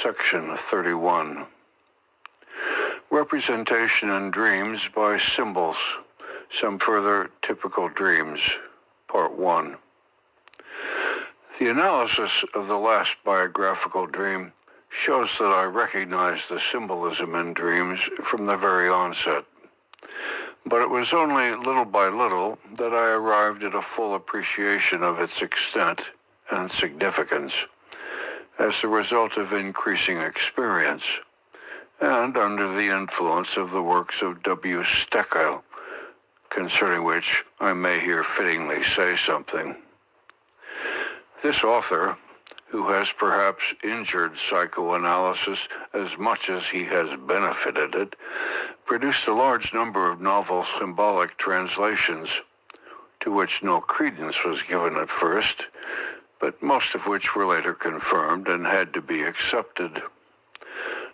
Section 31. Representation in Dreams by Symbols. Some Further Typical Dreams. Part 1. The analysis of the last biographical dream shows that I recognize the symbolism in dreams from the very onset. But it was only little by little that I arrived at a full appreciation of its extent and significance as the result of increasing experience, and under the influence of the works of W. Steckel, concerning which I may here fittingly say something. This author, who has perhaps injured psychoanalysis as much as he has benefited it, produced a large number of novel symbolic translations, to which no credence was given at first, but most of which were later confirmed and had to be accepted.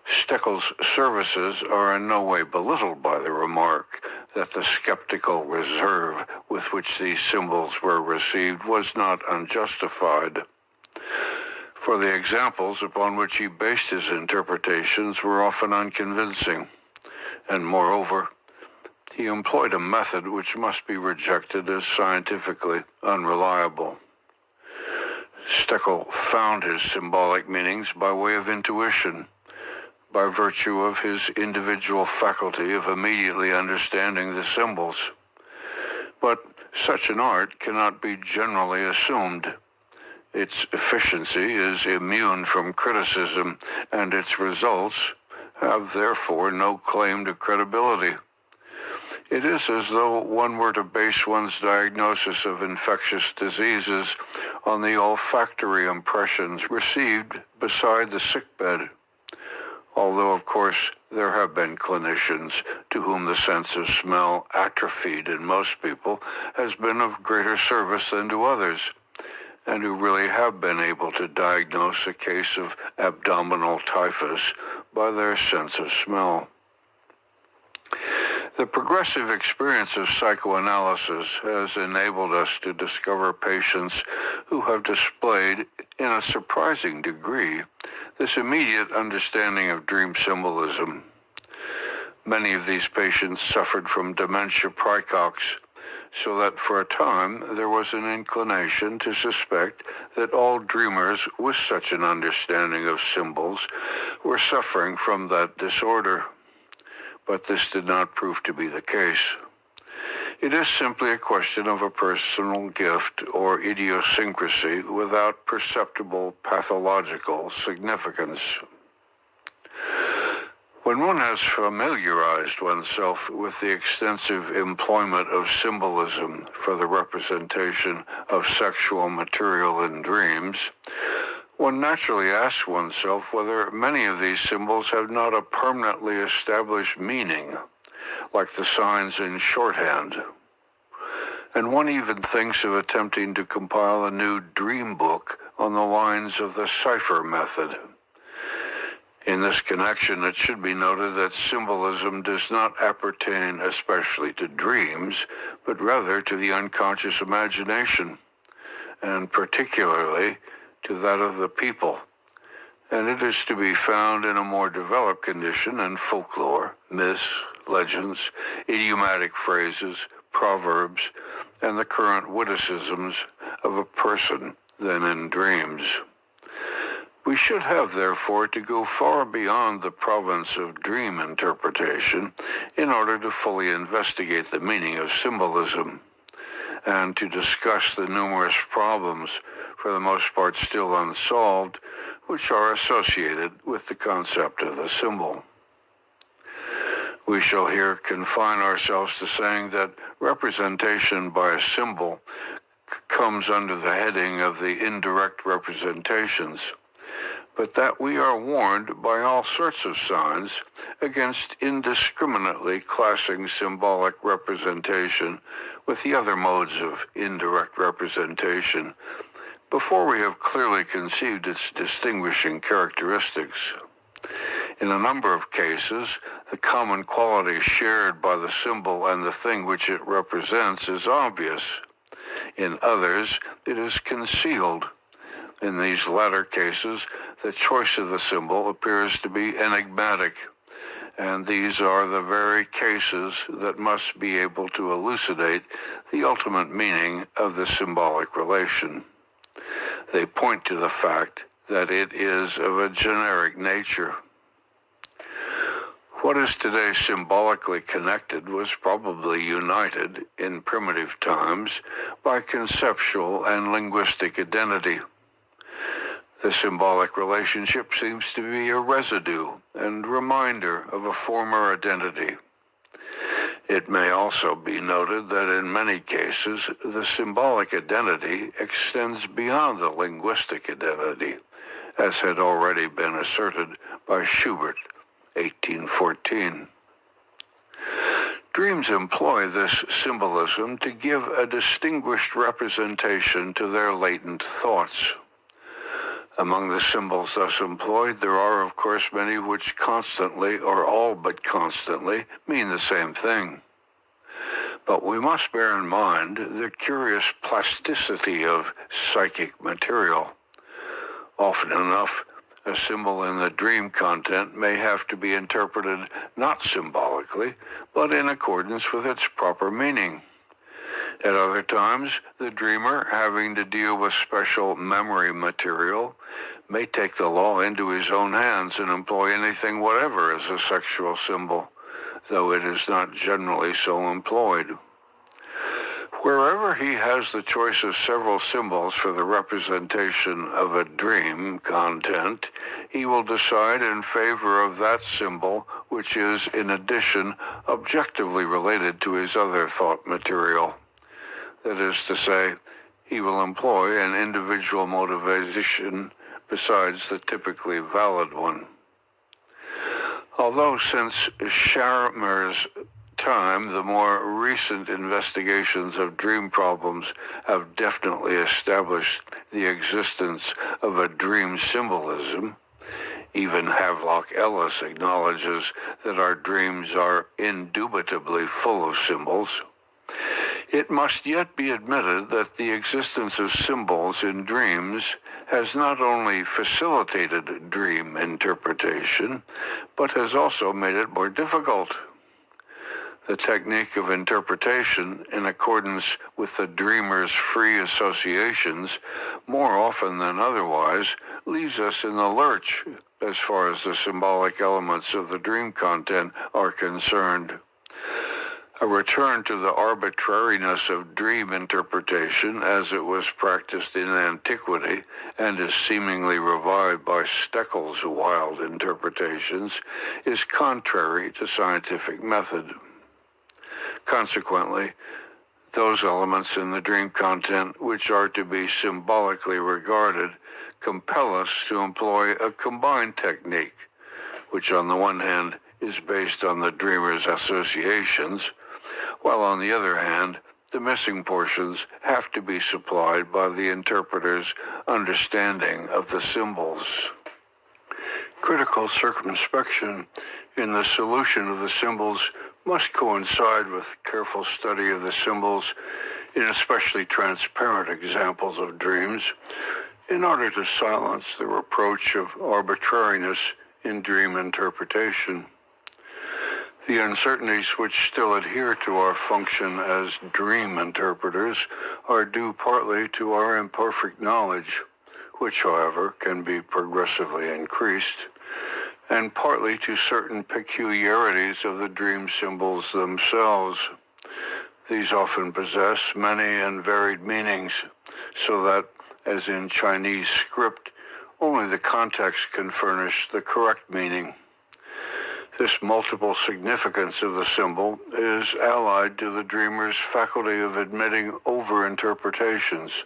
Steckel's services are in no way belittled by the remark that the skeptical reserve with which these symbols were received was not unjustified, for the examples upon which he based his interpretations were often unconvincing, and moreover, he employed a method which must be rejected as scientifically unreliable. Steckel found his symbolic meanings by way of intuition, by virtue of his individual faculty of immediately understanding the symbols. But such an art cannot be generally assumed. Its efficiency is immune from criticism, and its results have therefore no claim to credibility. It is as though one were to base one's diagnosis of infectious diseases on the olfactory impressions received beside the sickbed, although, of course, there have been clinicians to whom the sense of smell, atrophied in most people, has been of greater service than to others, and who really have been able to diagnose a case of abdominal typhus by their sense of smell. The progressive experience of psychoanalysis has enabled us to discover patients who have displayed, in a surprising degree, this immediate understanding of dream symbolism. Many of these patients suffered from dementia praecox, so that for a time there was an inclination to suspect that all dreamers with such an understanding of symbols were suffering from that disorder. But this did not prove to be the case. It is simply a question of a personal gift or idiosyncrasy without perceptible pathological significance. When one has familiarized oneself with the extensive employment of symbolism for the representation of sexual material in dreams, one naturally asks oneself whether many of these symbols have not a permanently established meaning, like the signs in shorthand. And one even thinks of attempting to compile a new dream book on the lines of the cipher method. In this connection, it should be noted that symbolism does not appertain especially to dreams, but rather to the unconscious imagination, and particularly to that of the people, and it is to be found in a more developed condition in folklore, myths, legends, idiomatic phrases, proverbs, and the current witticisms of a person than in dreams. We should have, therefore, to go far beyond the province of dream interpretation in order to fully investigate the meaning of symbolism, and to discuss the numerous problems, for the most part still unsolved, which are associated with the concept of the symbol. We shall here confine ourselves to saying that representation by a symbol comes under the heading of the indirect representations, but that we are warned by all sorts of signs against indiscriminately classing symbolic representation with the other modes of indirect representation before we have clearly conceived its distinguishing characteristics. In a number of cases, the common quality shared by the symbol and the thing which it represents is obvious. In others, it is concealed, In these latter cases, the choice of the symbol appears to be enigmatic, and these are the very cases that must be able to elucidate the ultimate meaning of the symbolic relation. They point to the fact that it is of a generic nature. What is today symbolically connected was probably united in primitive times by conceptual and linguistic identity. The symbolic relationship seems to be a residue and reminder of a former identity. It may also be noted that in many cases, the symbolic identity extends beyond the linguistic identity, as had already been asserted by Schubert, 1814. Dreams employ this symbolism to give a distinguished representation to their latent thoughts. Among the symbols thus employed, there are, of course, many which constantly, or all but constantly, mean the same thing. But we must bear in mind the curious plasticity of psychic material. Often enough, a symbol in the dream content may have to be interpreted not symbolically, but in accordance with its proper meaning. At other times, the dreamer, having to deal with special memory material, may take the law into his own hands and employ anything whatever as a sexual symbol, though it is not generally so employed. Wherever he has the choice of several symbols for the representation of a dream content, he will decide in favor of that symbol which is, in addition, objectively related to his other thought material. That is to say, he will employ an individual motivation besides the typically valid one. Although since Sharmer's time, the more recent investigations of dream problems have definitely established the existence of a dream symbolism. Even Havelock Ellis acknowledges that our dreams are indubitably full of symbols. It must yet be admitted that the existence of symbols in dreams has not only facilitated dream interpretation, but has also made it more difficult. The technique of interpretation, in accordance with the dreamer's free associations, more often than otherwise, leaves us in the lurch as far as the symbolic elements of the dream content are concerned. A return to the arbitrariness of dream interpretation as it was practiced in antiquity and is seemingly revived by Stekel's wild interpretations is contrary to scientific method. Consequently, those elements in the dream content which are to be symbolically regarded compel us to employ a combined technique, which on the one hand is based on the dreamer's associations, while on the other hand, the missing portions have to be supplied by the interpreter's understanding of the symbols. Critical circumspection in the solution of the symbols must coincide with careful study of the symbols in especially transparent examples of dreams in order to silence the reproach of arbitrariness in dream interpretation. The uncertainties which still adhere to our function as dream interpreters are due partly to our imperfect knowledge, which, however, can be progressively increased, and partly to certain peculiarities of the dream symbols themselves. These often possess many and varied meanings, so that, as in Chinese script, only the context can furnish the correct meaning. This multiple significance of the symbol is allied to the dreamer's faculty of admitting overinterpretations,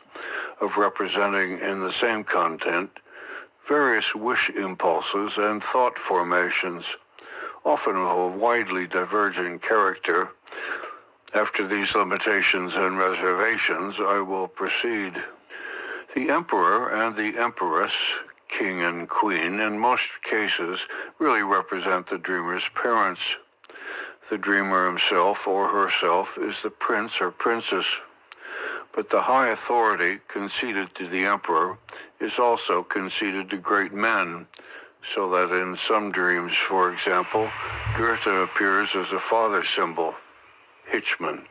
of representing in the same content various wish impulses and thought formations, often of a widely divergent character. After these limitations and reservations, I will proceed. The emperor and the empress, king and queen, in most cases, really represent the dreamer's parents. The dreamer himself or herself is the prince or princess, but the high authority conceded to the emperor is also conceded to great men, so that in some dreams, for example, Goethe appears as a father symbol, Hitchman.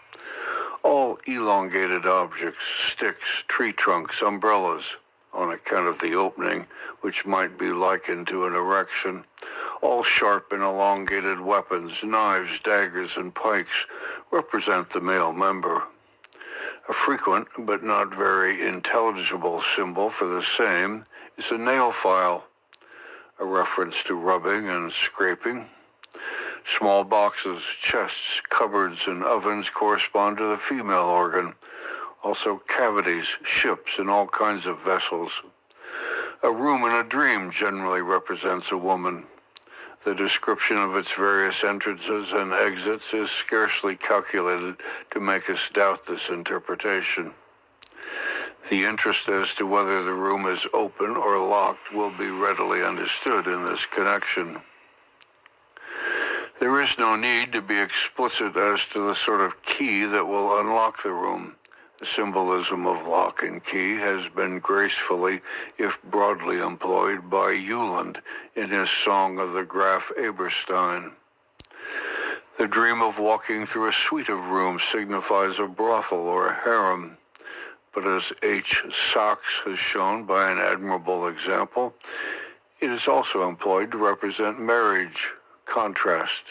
All elongated objects, sticks, tree trunks, umbrellas, on account of the opening, which might be likened to an erection, all sharp and elongated weapons, knives, daggers, and pikes, represent the male member. A frequent but not very intelligible symbol for the same is a nail file, a reference to rubbing and scraping. Small boxes, chests, cupboards, and ovens correspond to the female organ. Also cavities, ships, and all kinds of vessels. A room in a dream generally represents a woman. The description of its various entrances and exits is scarcely calculated to make us doubt this interpretation. The interest as to whether the room is open or locked will be readily understood in this connection. There is no need to be explicit as to the sort of key that will unlock the room. The symbolism of lock and key has been gracefully, if broadly employed, by Uhland in his Song of the Graf Eberstein. The dream of walking through a suite of rooms signifies a brothel or a harem, but as H. Sachs has shown by an admirable example, it is also employed to represent marriage, contrast.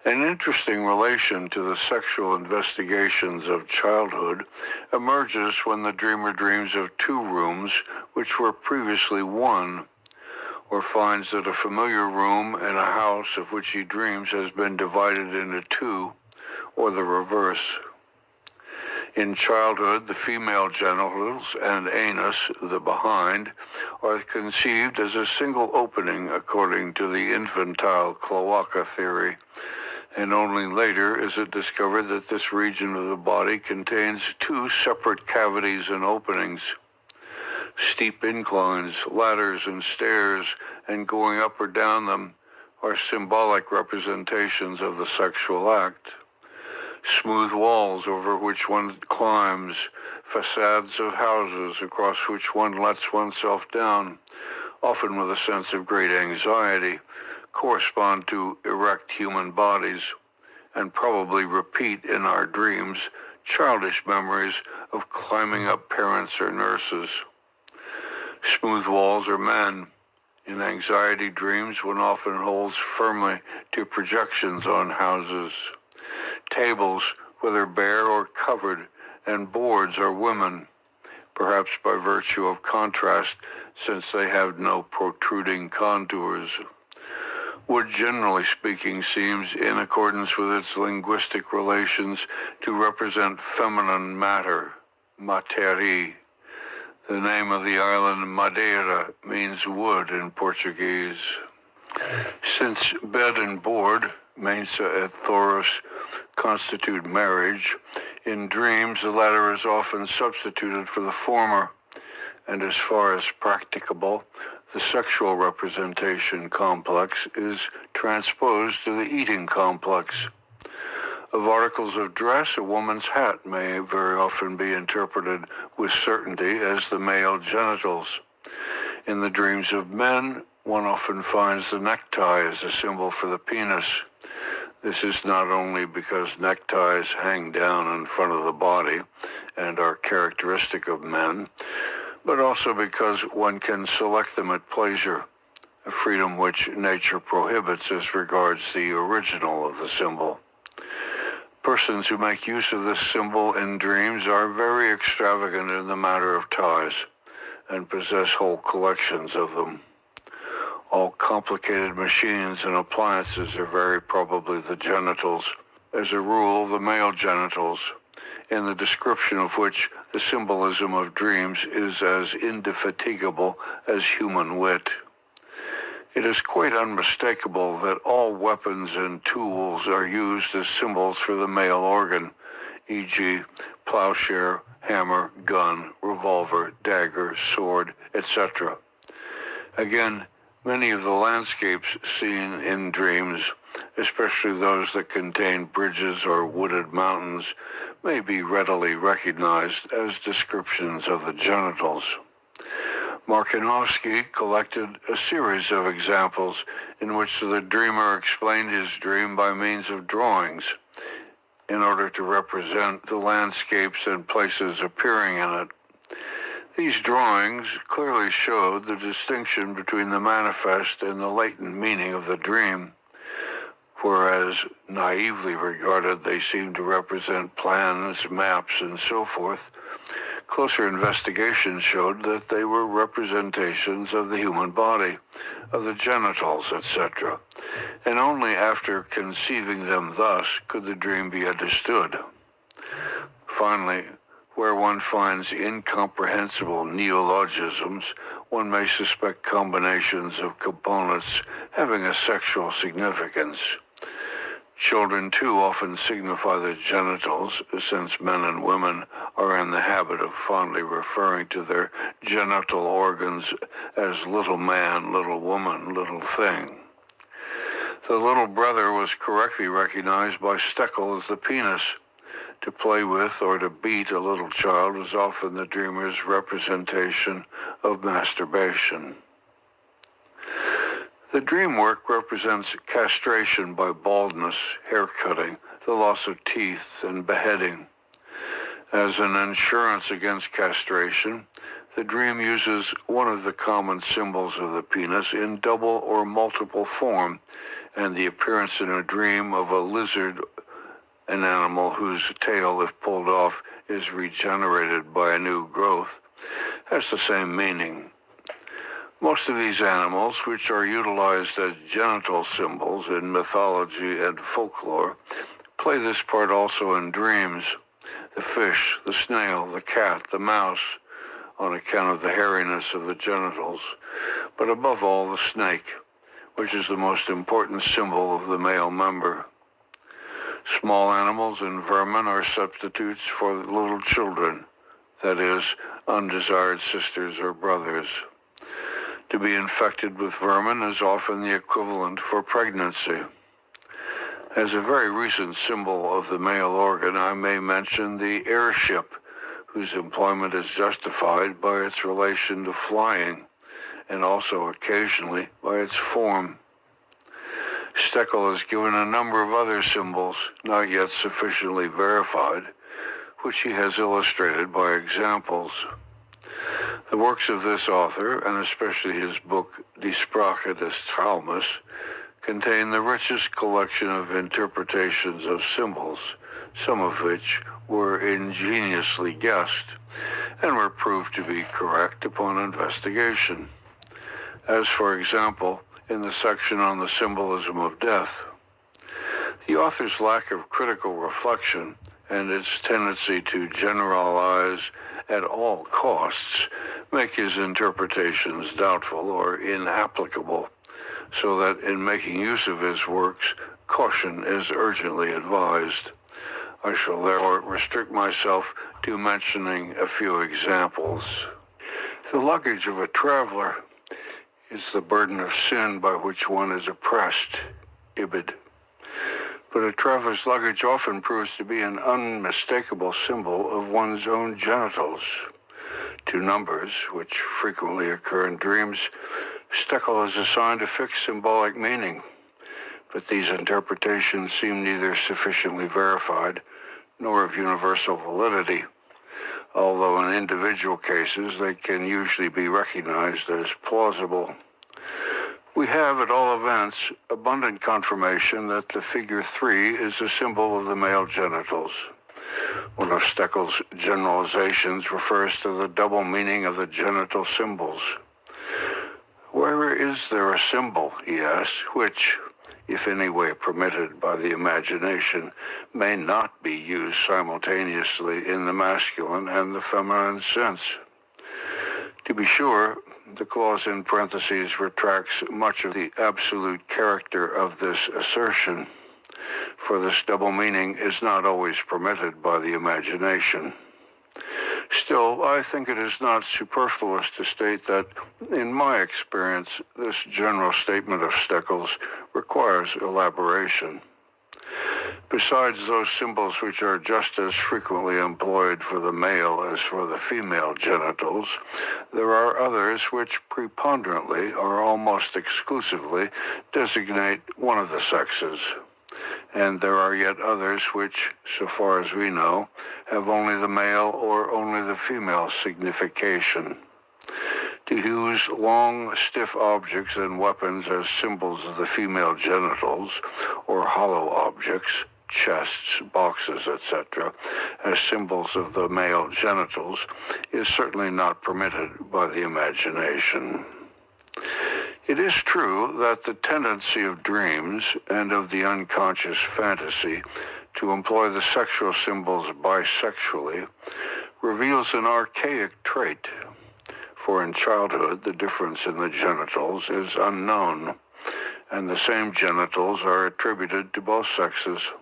An interesting relation to the sexual investigations of childhood emerges when the dreamer dreams of two rooms which were previously one, or finds that a familiar room in a house of which he dreams has been divided into two, or the reverse. In childhood, the female genitals and anus, the behind, are conceived as a single opening according to the infantile cloaca theory, and only later is it discovered that this region of the body contains two separate cavities and openings. Steep inclines, ladders, and stairs, and going up or down them are symbolic representations of the sexual act. Smooth walls over which one climbs, facades of houses across which one lets oneself down, often with a sense of great anxiety, correspond to erect human bodies, and probably repeat in our dreams childish memories of climbing up parents or nurses. Smooth walls are men. In anxiety dreams, one often holds firmly to projections on houses. Tables, whether bare or covered, and boards are women, perhaps by virtue of contrast, since they have no protruding contours. Wood, generally speaking, seems, in accordance with its linguistic relations, to represent feminine matter, materie. The name of the island Madeira means wood in Portuguese. Since bed and board, mensa et thorus, constitute marriage, in dreams the latter is often substituted for the former, and as far as practicable, the sexual representation complex is transposed to the eating complex. Of articles of dress, a woman's hat may very often be interpreted with certainty as the male genitals. In the dreams of men, one often finds the necktie as a symbol for the penis. This is not only because neckties hang down in front of the body and are characteristic of men, but also because one can select them at pleasure, a freedom which nature prohibits as regards the original of the symbol. Persons who make use of this symbol in dreams are very extravagant in the matter of ties and possess whole collections of them. All complicated machines and appliances are very probably the genitals, as a rule the male genitals, in the description of which the symbolism of dreams is as indefatigable as human wit. It is quite unmistakable that all weapons and tools are used as symbols for the male organ, e.g., plowshare, hammer, gun, revolver, dagger, sword, etc. Again, many of the landscapes seen in dreams, especially those that contain bridges or wooded mountains, may be readily recognized as descriptions of the genitals. Markinovsky collected a series of examples in which the dreamer explained his dream by means of drawings in order to represent the landscapes and places appearing in it. These drawings clearly showed the distinction between the manifest and the latent meaning of the dream, whereas naively regarded they seemed to represent plans, maps, and so forth. Closer investigation showed that they were representations of the human body, of the genitals, etc., and only after conceiving them thus could the dream be understood. Finally, where one finds incomprehensible neologisms, one may suspect combinations of components having a sexual significance. Children, too, often signify the genitals, since men and women are in the habit of fondly referring to their genital organs as little man, little woman, little thing. The little brother was correctly recognized by Steckel as the penis. To play with or to beat a little child was often the dreamer's representation of masturbation. The dream work represents castration by baldness, haircutting, the loss of teeth, and beheading. As an insurance against castration, the dream uses one of the common symbols of the penis in double or multiple form, and the appearance in a dream of a lizard, an animal whose tail, if pulled off, is regenerated by a new growth, has the same meaning. Most of these animals, which are utilized as genital symbols in mythology and folklore, play this part also in dreams. The fish, the snail, the cat, the mouse, on account of the hairiness of the genitals, but above all the snake, which is the most important symbol of the male member. Small animals and vermin are substitutes for little children, that is, undesired sisters or brothers. To be infected with vermin is often the equivalent for pregnancy. As a very recent symbol of the male organ, I may mention the airship, whose employment is justified by its relation to flying, and also occasionally by its form. Steckel has given a number of other symbols, not yet sufficiently verified, which he has illustrated by examples. The works of this author, and especially his book Die Sprache des Traumes, contain the richest collection of interpretations of symbols, some of which were ingeniously guessed, and were proved to be correct upon investigation. As, for example, in the section on the symbolism of death. The author's lack of critical reflection and its tendency to generalize at all costs make his interpretations doubtful or inapplicable, so that in making use of his works, caution is urgently advised. I shall therefore restrict myself to mentioning a few examples. The luggage of a traveler is the burden of sin by which one is oppressed, ibid. But a traveler's luggage often proves to be an unmistakable symbol of one's own genitals. To numbers, which frequently occur in dreams, Steckel has assigned a fixed symbolic meaning, but these interpretations seem neither sufficiently verified nor of universal validity, although in individual cases they can usually be recognized as plausible. We have, at all events, abundant confirmation that the figure 3 is a symbol of the male genitals. One of Steckel's generalizations refers to the double meaning of the genital symbols. Where is there a symbol, he asks, which, if any way permitted by the imagination, may not be used simultaneously in the masculine and the feminine sense? To be sure, the clause in parentheses retracts much of the absolute character of this assertion, for this double meaning is not always permitted by the imagination. Still, I think it is not superfluous to state that, in my experience, this general statement of Steckel's requires elaboration. Besides those symbols which are just as frequently employed for the male as for the female genitals, there are others which preponderantly or almost exclusively designate one of the sexes. And there are yet others which, so far as we know, have only the male or only the female signification. To use long, stiff objects and weapons as symbols of the female genitals, or hollow objects, chests, boxes, etc., as symbols of the male genitals, is certainly not permitted by the imagination. It is true that the tendency of dreams and of the unconscious fantasy to employ the sexual symbols bisexually reveals an archaic trait, for in childhood the difference in the genitals is unknown, and the same genitals are attributed to both sexes.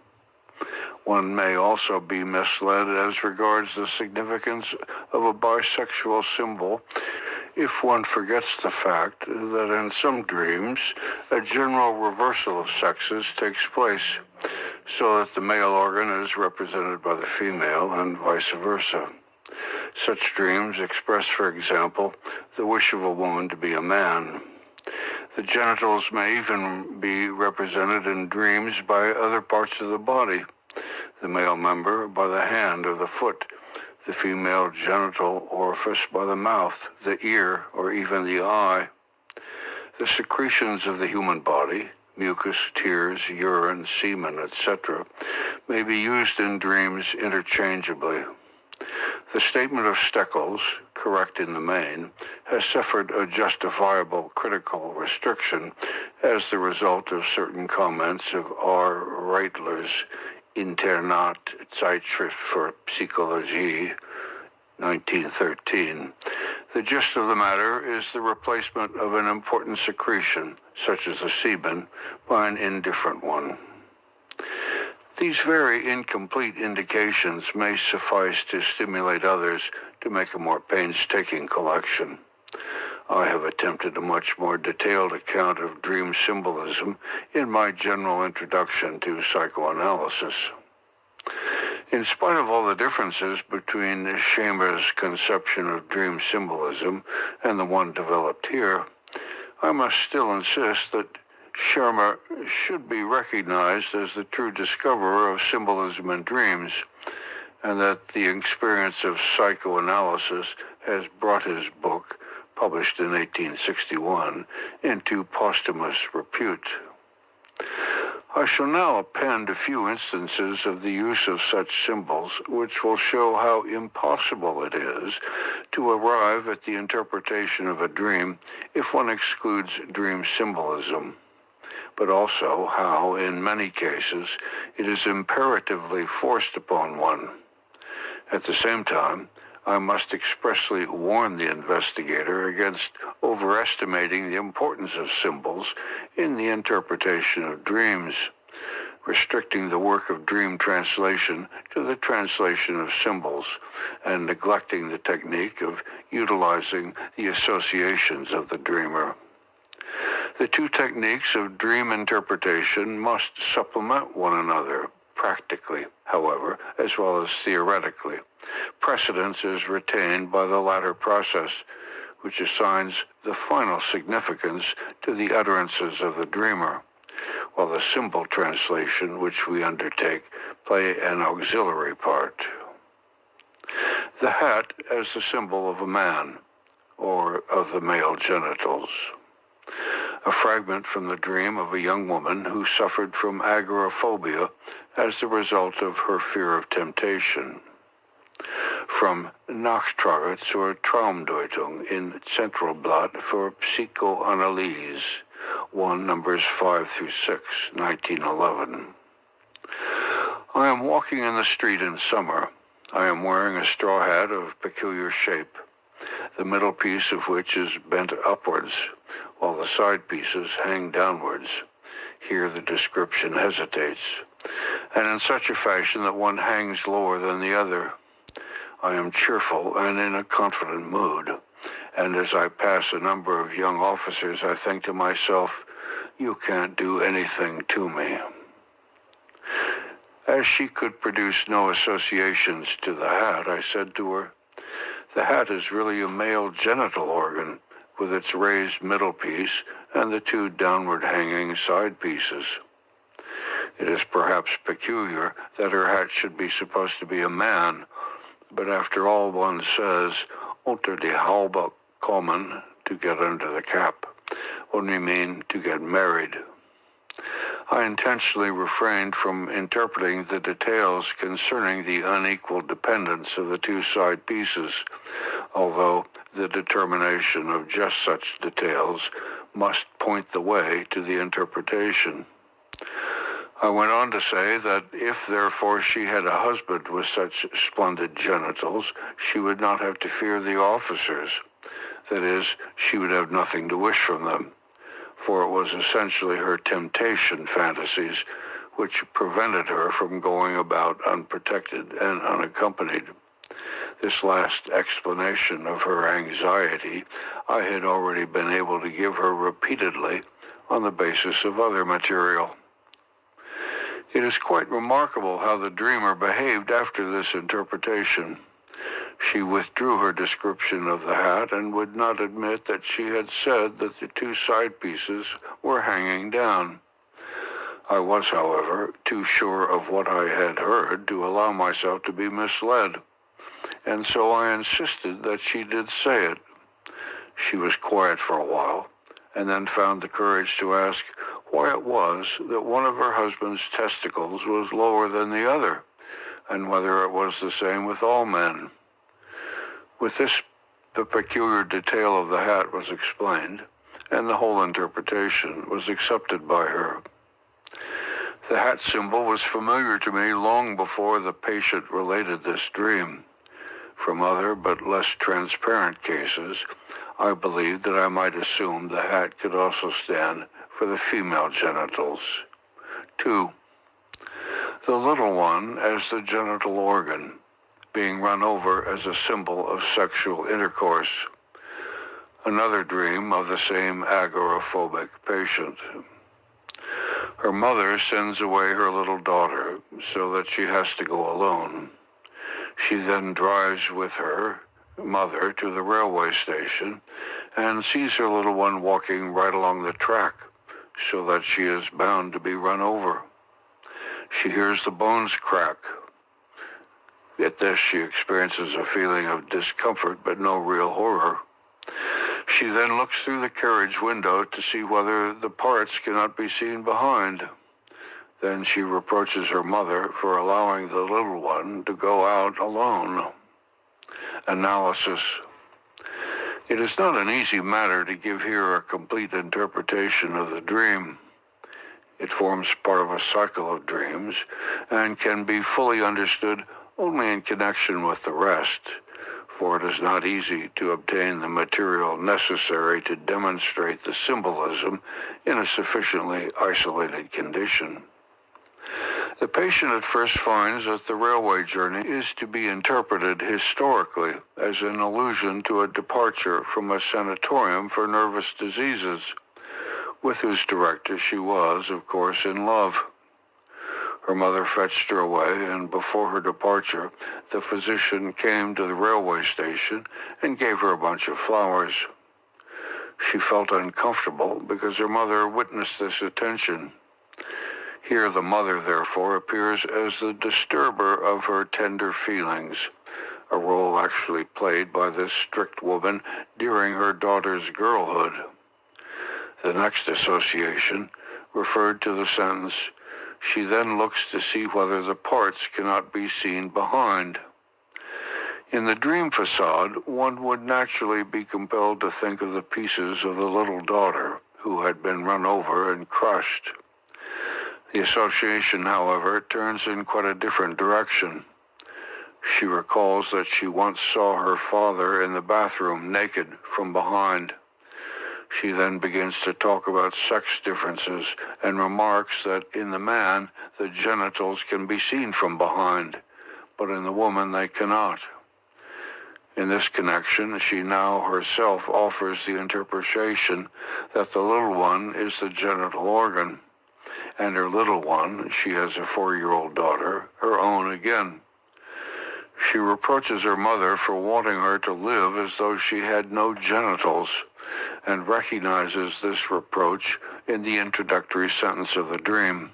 One may also be misled as regards the significance of a bisexual symbol if one forgets the fact that in some dreams a general reversal of sexes takes place, so that the male organ is represented by the female and vice versa. Such dreams express, for example, the wish of a woman to be a man. The genitals may even be represented in dreams by other parts of the body, the male member by the hand or the foot, the female genital orifice by the mouth, the ear, or even the eye. The secretions of the human body, mucus, tears, urine, semen, etc., may be used in dreams interchangeably. The statement of Steckles, correct in the main, has suffered a justifiable critical restriction as the result of certain comments of R. Reitler's Internat Zeitschrift für Psychologie, 1913. The gist of the matter is the replacement of an important secretion, such as the semen, by an indifferent one. These very incomplete indications may suffice to stimulate others to make a more painstaking collection. I have attempted a much more detailed account of dream symbolism in my general introduction to psychoanalysis. In spite of all the differences between Schirmer's conception of dream symbolism and the one developed here, I must still insist that Schirmer should be recognized as the true discoverer of symbolism in dreams, and that the experience of psychoanalysis has brought his book, published in 1861, into posthumous repute. I shall now append a few instances of the use of such symbols which will show how impossible it is to arrive at the interpretation of a dream if one excludes dream symbolism, but also how, in many cases, it is imperatively forced upon one. At the same time, I must expressly warn the investigator against overestimating the importance of symbols in the interpretation of dreams, restricting the work of dream translation to the translation of symbols, and neglecting the technique of utilizing the associations of the dreamer. The two techniques of dream interpretation must supplement one another, practically, however, as well as theoretically. Precedence is retained by the latter process, which assigns the final significance to the utterances of the dreamer, while the symbol translation which we undertake play an auxiliary part. The hat as the symbol of a man, or of the male genitals. A fragment from the dream of a young woman who suffered from agoraphobia as the result of her fear of temptation. From Nachtrage zur Traumdeutung in Zentralblatt für Psychoanalyse, 1 numbers 5 through 6, 1911. I am walking in the street in summer. I am wearing a straw hat of peculiar shape, the middle piece of which is bent upwards, while the side pieces hang downwards. Here the description hesitates, and in such a fashion that one hangs lower than the other. I am cheerful and in a confident mood, and as I pass a number of young officers, I think to myself, you can't do anything to me. As she could produce no associations to the hat, I said to her, "The hat is really a male genital organ, with its raised middle piece and the two downward hanging side pieces. It is perhaps peculiar that her hat should be supposed to be a man, but after all, one says, unter die Haube kommen, to get under the cap, when we mean to get married." I intentionally refrained from interpreting the details concerning the unequal dependence of the two side pieces, although the determination of just such details must point the way to the interpretation. I went on to say that if therefore she had a husband with such splendid genitals, she would not have to fear the officers. That is, she would have nothing to wish from them, for it was essentially her temptation fantasies which prevented her from going about unprotected and unaccompanied. This last explanation of her anxiety I had already been able to give her repeatedly on the basis of other material. It is quite remarkable how the dreamer behaved after this interpretation. She withdrew her description of the hat and would not admit that she had said that the two side pieces were hanging down. I was, however, too sure of what I had heard to allow myself to be misled, and so I insisted that she did say it. She was quiet for a while, and then found the courage to ask why it was that one of her husband's testicles was lower than the other, and whether it was the same with all men. With this, the peculiar detail of the hat was explained, and the whole interpretation was accepted by her. The hat symbol was familiar to me long before the patient related this dream. From other but less transparent cases, I believed that I might assume the hat could also stand for the female genitals. 2. The little one as the genital organ, being run over as a symbol of sexual intercourse. Another dream of the same agoraphobic patient. Her mother sends away her little daughter so that she has to go alone. She then drives with her mother to the railway station and sees her little one walking right along the track, so that she is bound to be run over. She hears the bones crack. At this, she experiences a feeling of discomfort, but no real horror. She then looks through the carriage window to see whether the parts cannot be seen behind. Then she reproaches her mother for allowing the little one to go out alone. Analysis. It is not an easy matter to give here a complete interpretation of the dream. It forms part of a cycle of dreams and can be fully understood only in connection with the rest, for it is not easy to obtain the material necessary to demonstrate the symbolism in a sufficiently isolated condition. The patient at first finds that the railway journey is to be interpreted historically as an allusion to a departure from a sanatorium for nervous diseases, with whose director she was, of course, in love. Her mother fetched her away, and before her departure, the physician came to the railway station and gave her a bunch of flowers. She felt uncomfortable because her mother witnessed this attention. Here the mother, therefore, appears as the disturber of her tender feelings, a role actually played by this strict woman during her daughter's girlhood. The next association referred to the sentence, "She then looks to see whether the parts cannot be seen behind." In the dream facade, one would naturally be compelled to think of the pieces of the little daughter who had been run over and crushed. The association, however, turns in quite a different direction. She recalls that she once saw her father in the bathroom naked from behind. She then begins to talk about sex differences and remarks that in the man, the genitals can be seen from behind, but in the woman they cannot. In this connection, she now herself offers the interpretation that the little one is the genital organ, and her little one, she has a 4-year-old daughter, her own again. She reproaches her mother for wanting her to live as though she had no genitals, and recognizes this reproach in the introductory sentence of the dream.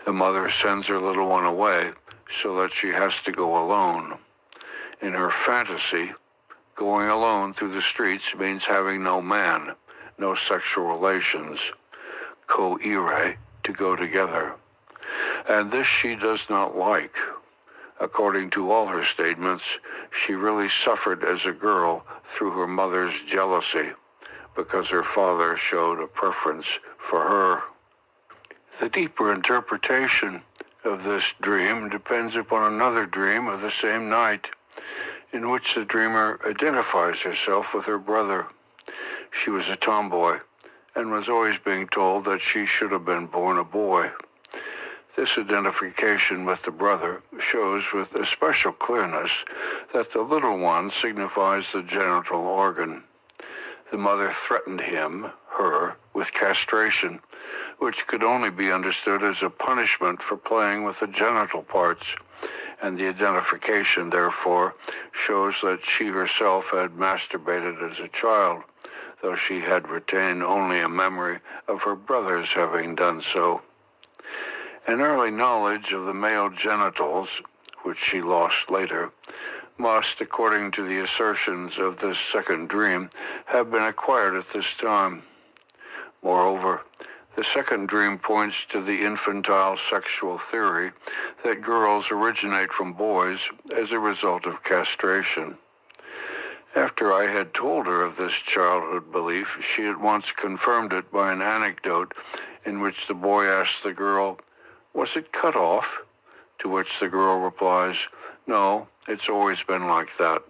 The mother sends her little one away so that she has to go alone. In her fantasy, going alone through the streets means having no man, no sexual relations, co-ire, to go together. And this she does not like. According to all her statements, she really suffered as a girl through her mother's jealousy, because her father showed a preference for her. The deeper interpretation of this dream depends upon another dream of the same night, in which the dreamer identifies herself with her brother. She was a tomboy, and was always being told that she should have been born a boy. This identification with the brother shows with especial clearness that the little one signifies the genital organ. The mother threatened him, her, with castration, which could only be understood as a punishment for playing with the genital parts, and the identification, therefore, shows that she herself had masturbated as a child, though she had retained only a memory of her brothers having done so. An early knowledge of the male genitals, which she lost later, must, according to the assertions of this second dream, have been acquired at this time. Moreover, the second dream points to the infantile sexual theory that girls originate from boys as a result of castration. After I had told her of this childhood belief, she at once confirmed it by an anecdote in which the boy asked the girl, "Was it cut off?" To which the girl replies, "No, it's always been like that."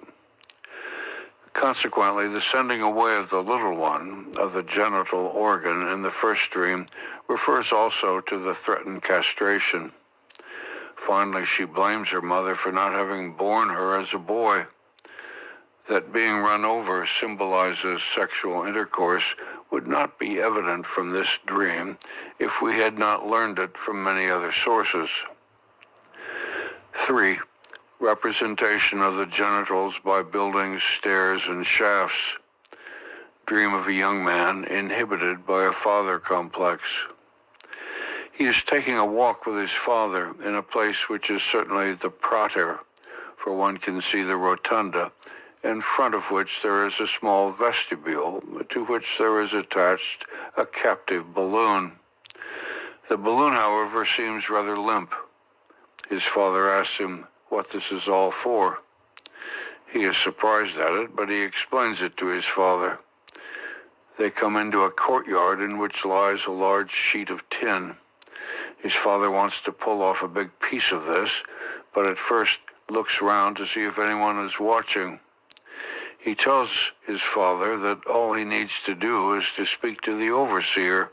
Consequently, the sending away of the little one, of the genital organ in the first dream, refers also to the threatened castration. Finally, she blames her mother for not having born her as a boy. That being run over symbolizes sexual intercourse would not be evident from this dream if we had not learned it from many other sources. 3. Representation of the genitals by buildings, stairs, and shafts. Dream of a young man inhibited by a father complex. He is taking a walk with his father in a place which is certainly the Prater, for one can see the rotunda, in front of which there is a small vestibule, to which there is attached a captive balloon. The balloon, however, seems rather limp. His father asks him what this is all for. He is surprised at it, but he explains it to his father. They come into a courtyard in which lies a large sheet of tin. His father wants to pull off a big piece of this, but at first looks round to see if anyone is watching. He tells his father that all he needs to do is to speak to the overseer,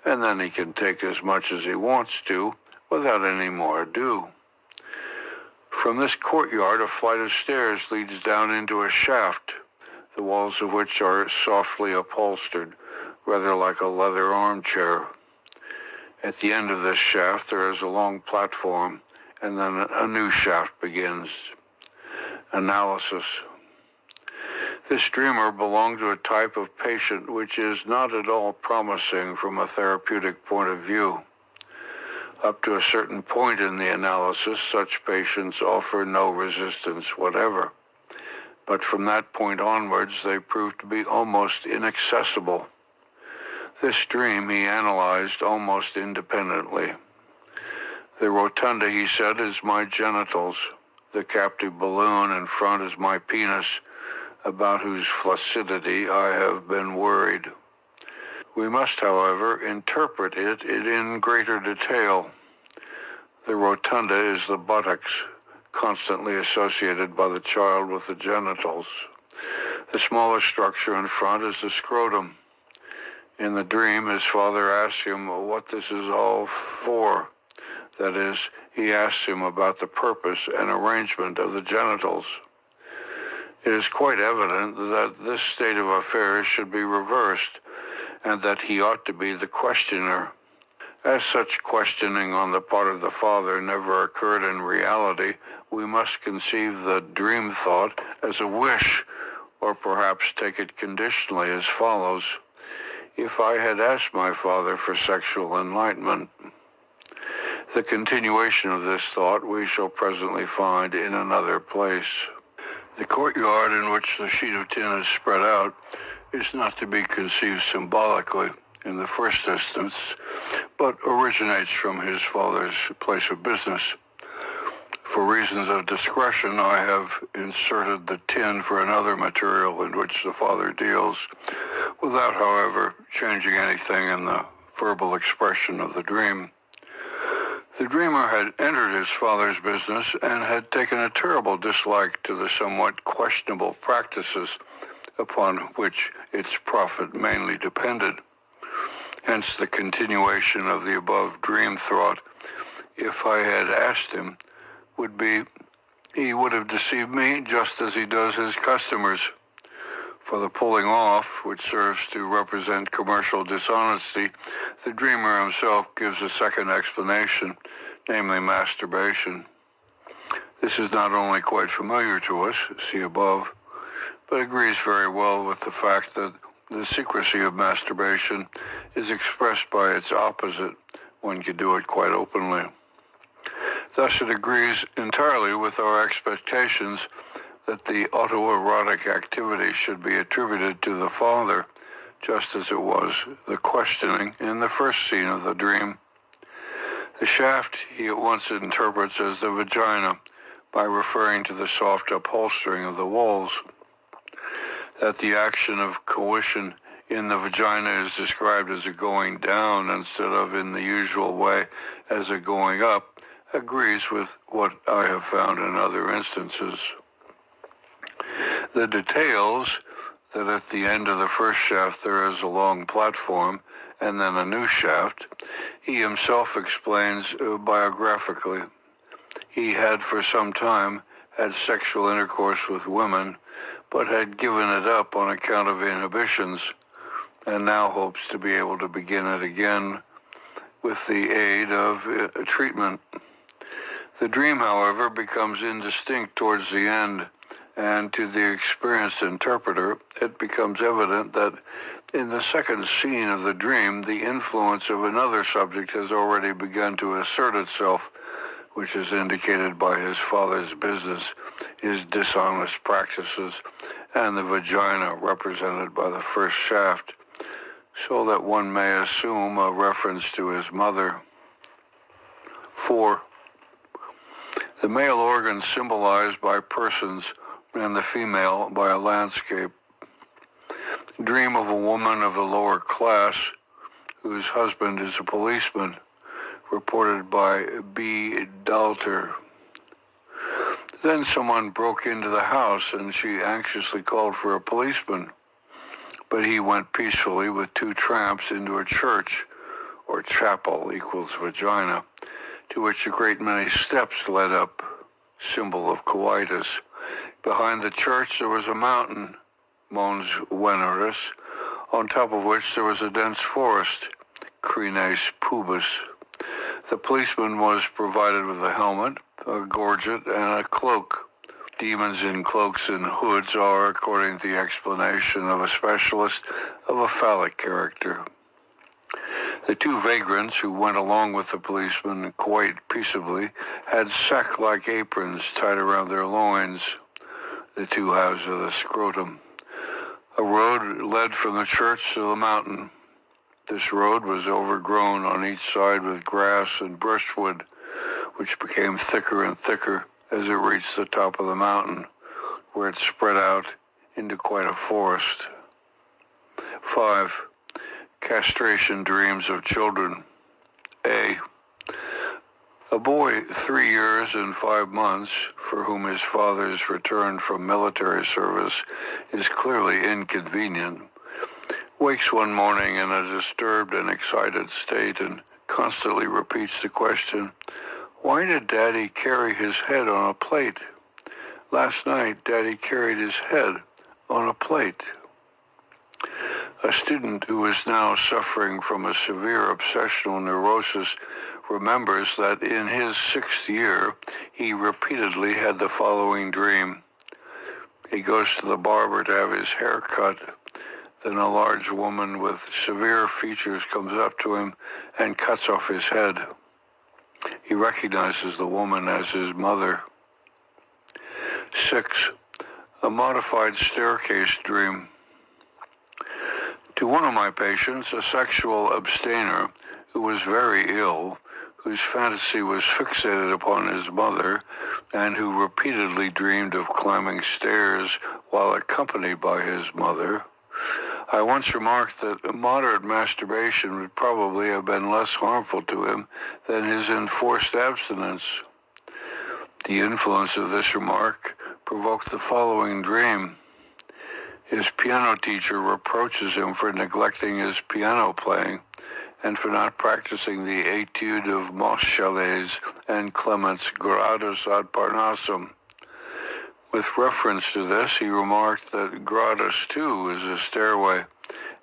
and then he can take as much as he wants to without any more ado. From this courtyard, a flight of stairs leads down into a shaft, the walls of which are softly upholstered, rather like a leather armchair. At the end of this shaft, there is a long platform, and then a new shaft begins. Analysis. This dreamer belonged to a type of patient which is not at all promising from a therapeutic point of view. Up to a certain point in the analysis, such patients offer no resistance whatever. But from that point onwards, they prove to be almost inaccessible. This dream he analyzed almost independently. The rotunda, he said, is my genitals. The captive balloon in front is my penis, about whose flaccidity I have been worried. We must, however, interpret it in greater detail. The rotunda is the buttocks, constantly associated by the child with the genitals. The smaller structure in front is the scrotum. In the dream, his father asks him what this is all for. That is, he asks him about the purpose and arrangement of the genitals. It is quite evident that this state of affairs should be reversed, and that he ought to be the questioner. As such questioning on the part of the father never occurred in reality, we must conceive the dream thought as a wish, or perhaps take it conditionally as follows: if I had asked my father for sexual enlightenment. The continuation of this thought we shall presently find in another place. The courtyard in which the sheet of tin is spread out is not to be conceived symbolically in the first instance, but originates from his father's place of business. For reasons of discretion, I have inserted the tin for another material in which the father deals, without, however, changing anything in the verbal expression of the dream. The dreamer had entered his father's business and had taken a terrible dislike to the somewhat questionable practices upon which its profit mainly depended. Hence the continuation of the above dream thought, if I had asked him, would be, he would have deceived me just as he does his customers. For the pulling off, which serves to represent commercial dishonesty, the dreamer himself gives a second explanation, namely masturbation. This is not only quite familiar to us, see above, but agrees very well with the fact that the secrecy of masturbation is expressed by its opposite. One can do it quite openly. Thus it agrees entirely with our expectations that the autoerotic activity should be attributed to the father, just as it was the questioning in the first scene of the dream. The shaft he at once interprets as the vagina by referring to the soft upholstering of the walls. That the action of coition in the vagina is described as a going down instead of in the usual way as a going up agrees with what I have found in other instances. The details that at the end of the first shaft there is a long platform and then a new shaft, he himself explains biographically. He had for some time had sexual intercourse with women, but had given it up on account of inhibitions, and now hopes to be able to begin it again with the aid of treatment. The dream, however, becomes indistinct towards the end, and to the experienced interpreter, it becomes evident that in the second scene of the dream, the influence of another subject has already begun to assert itself, which is indicated by his father's business, his dishonest practices, and the vagina represented by the first shaft, so that one may assume a reference to his mother. 4. The male organ symbolized by persons and the female by a landscape. Dream of a woman of the lower class whose husband is a policeman, reported by B. Dalter. Then someone broke into the house and she anxiously called for a policeman, but he went peacefully with 2 tramps into a church, or chapel equals vagina, to which a great many steps led up, symbol of coitus. Behind the church there was a mountain, Mons Veneris, on top of which there was a dense forest, Crines pubis. The policeman was provided with a helmet, a gorget, and a cloak. Demons in cloaks and hoods are, according to the explanation of a specialist, of a phallic character. The 2 vagrants who went along with the policeman quite peaceably had sack-like aprons tied around their loins, the 2 halves of the scrotum. A road led from the church to the mountain. This road was overgrown on each side with grass and brushwood, which became thicker and thicker as it reached the top of the mountain, where it spread out into quite a forest. 5. Castration dreams of children. A. A boy 3 years and 5 months, for whom his father's return from military service is clearly inconvenient, wakes one morning in a disturbed and excited state and constantly repeats the question, "Why did Daddy carry his head on a plate? Last night, Daddy carried his head on a plate." A student who is now suffering from a severe obsessional neurosis remembers that in his 6th year, he repeatedly had the following dream. He goes to the barber to have his hair cut. Then a large woman with severe features comes up to him and cuts off his head. He recognizes the woman as his mother. 6. A modified staircase dream. To one of my patients, a sexual abstainer who was very ill, whose fantasy was fixated upon his mother, and who repeatedly dreamed of climbing stairs while accompanied by his mother, I once remarked that moderate masturbation would probably have been less harmful to him than his enforced abstinence. The influence of this remark provoked the following dream. His piano teacher reproaches him for neglecting his piano playing and for not practicing the etude of Moscheles and Clement's Gradus ad Parnassum. With reference to this, he remarked that Gradus, too, is a stairway,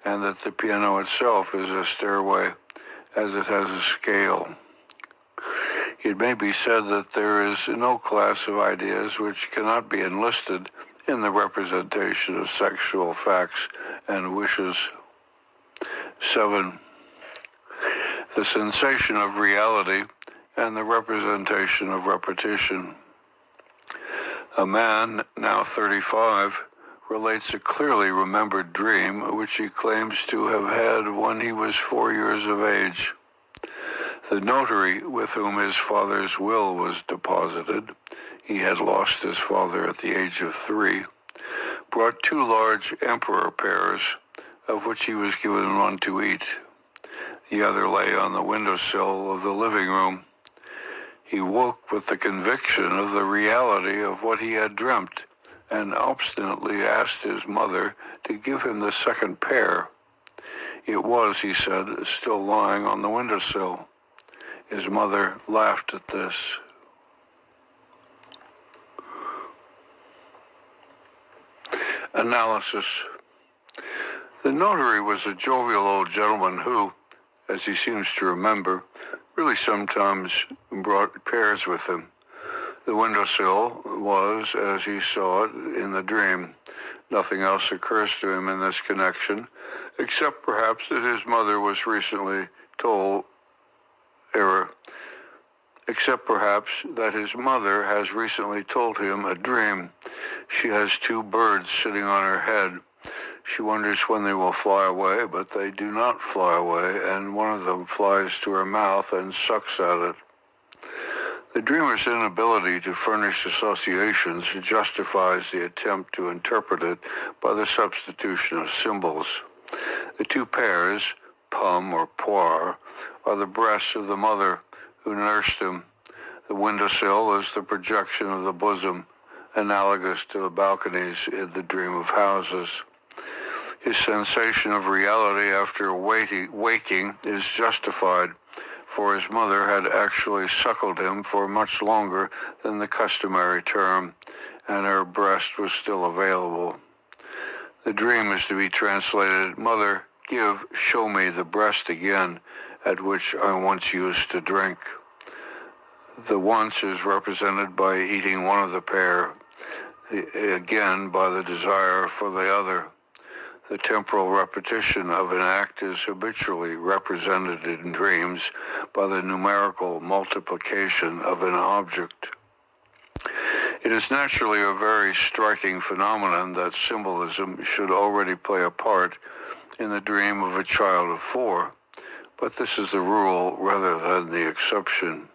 and that the piano itself is a stairway, as it has a scale. It may be said that there is no class of ideas which cannot be enlisted in the representation of sexual facts and wishes. 7. The sensation of reality and the representation of repetition. A man, now 35, relates a clearly remembered dream which he claims to have had when he was 4 years of age. The notary with whom his father's will was deposited, he had lost his father at the age of 3, brought 2 large emperor pears, of which he was given one to eat. The other lay on the windowsill of the living room. He woke with the conviction of the reality of what he had dreamt, and obstinately asked his mother to give him the second pear. It was, he said, still lying on the windowsill. His mother laughed at this. Analysis. The notary was a jovial old gentleman who, as he seems to remember, really sometimes brought pears with him. The windowsill was, as he saw it in the dream. Nothing else occurs to him in this connection, except perhaps that his mother was recently told, except perhaps that his mother has recently told him a dream. She has 2 birds sitting on her head. She wonders when they will fly away, but they do not fly away, and one of them flies to her mouth and sucks at it. The dreamer's inability to furnish associations justifies the attempt to interpret it by the substitution of symbols. The 2 pears, pomme or poire, are the breasts of the mother who nursed him. The windowsill is the projection of the bosom, analogous to the balconies in the dream of houses. His sensation of reality after waking is justified, for his mother had actually suckled him for much longer than the customary term, and her breast was still available. The dream is to be translated, "Mother, show me the breast again, at which I once used to drink." The once is represented by eating one of the pear, again by the desire for the other. The temporal repetition of an act is habitually represented in dreams by the numerical multiplication of an object. It is naturally a very striking phenomenon that symbolism should already play a part in the dream of a child of 4, but this is the rule rather than the exception.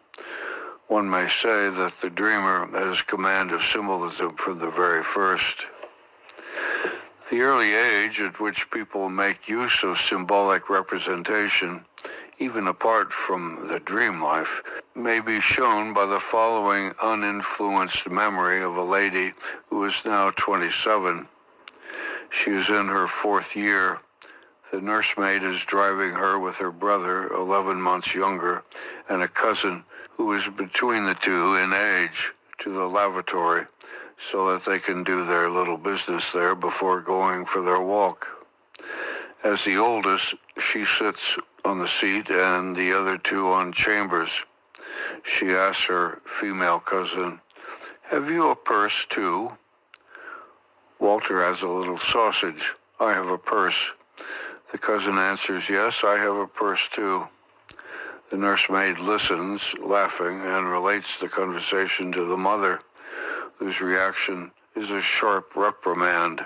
One may say that the dreamer has command of symbolism from the very first. The early age at which people make use of symbolic representation, even apart from the dream life, may be shown by the following uninfluenced memory of a lady who is now 27. She is in her 4th year. The nursemaid is driving her with her brother, 11 months younger, and a cousin who is between the 2 in age, to the lavatory, so that they can do their little business there before going for their walk. As the oldest, she sits on the seat and the other two on chambers. She asks her female cousin, "Have you a purse too?" Walter has a little sausage. "I have a purse." The cousin answers, "Yes, I have a purse too." The nursemaid listens, laughing, and relates the conversation to the mother, whose reaction is a sharp reprimand.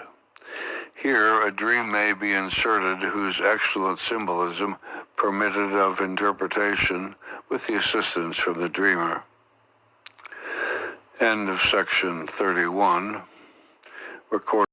Here, a dream may be inserted whose excellent symbolism permitted of interpretation with the assistance from the dreamer. End of section 31. Recording.